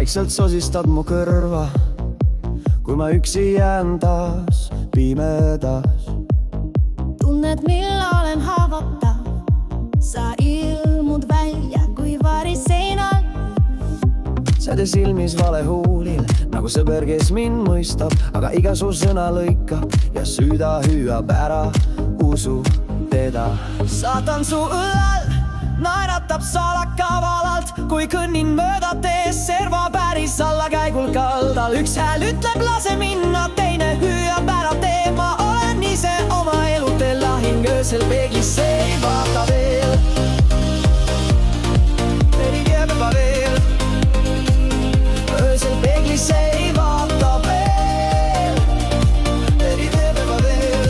vaikselt sosistad mu kõrva, kui ma üksi jään taas pimedas. Tunned, mil olen haavatav, sa ilmud välja kui vari seinal. Säde silmis valehuulil, nagu sõber, kes mind mõistab, aga iga su sõna lõikab ja süda hüüab ära, usu teda. Saatan su õlal naeratab salakavalalt, kui kõnnin mööda tees serva päris allakäigul kaldal. Üks hääl ütleb lase minna, teine hüüab ära tee. Ma olen ise oma elute lahing, öösel peeglisse ei vaata veel. Ei teeb juba veel. Öösel peeglisse ei vaata veel. Ei teeb juba veel.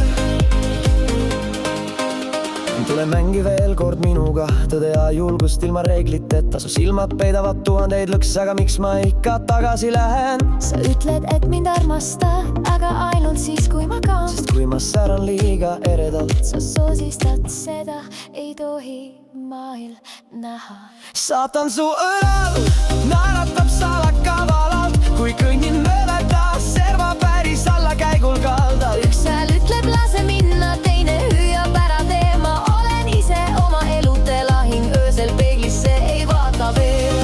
Tule mängi veel kord minuga, tõde ja julgust ilma reegliteta. Su silmad peidavad tuhandeid lõkse, aga miks ma ikka tagasi lähen? Sa ütled, et mind armastad, aga ainult siis, kui ma ka. Sest kui ma säran liiga eredalt, sa soosistad seda, ei tohi mail näha. Saatan su õlal naeratab salakavalalt, kui kõnnin mööda taas serva päris allakäigul kaldal. Üks hääl ütleb lase minna, teine hüüab ära tee. Ma olen ise oma elute lahing, öösel peeglisse ei vaata veel.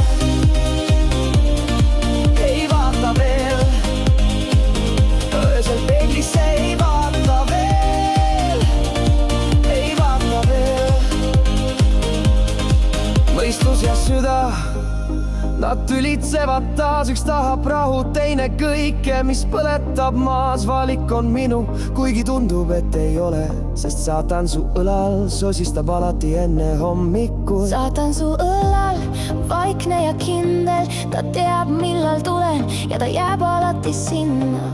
Ei vaata veel. Öösel peeglisse ei vaata veel. Ei vaata veel. Mõistus ja süda, nad tülitsevad taas, üks tahab rahu, teine kõike, mis põletab maas. Valik on minu, kuigi tundub, et ei ole, sest saatan su õlal sosistab alati enne hommikul. Saatan su õlal, vaikne ja kindel, ta teab, millal tulen ja ta jääb alati sinna.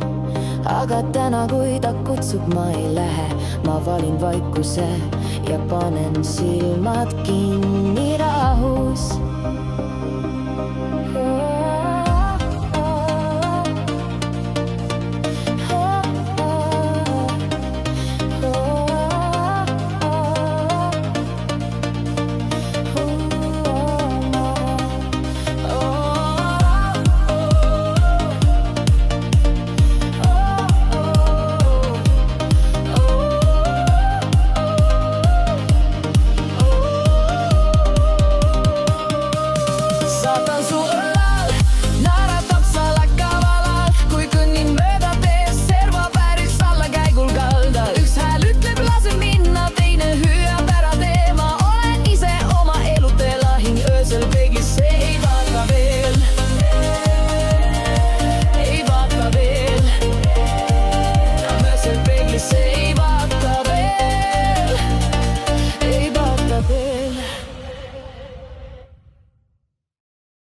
Aga täna, kui ta kutsub, ma ei lähe, ma valin vaikuse ja panen silmad kinni rahus. Saatan su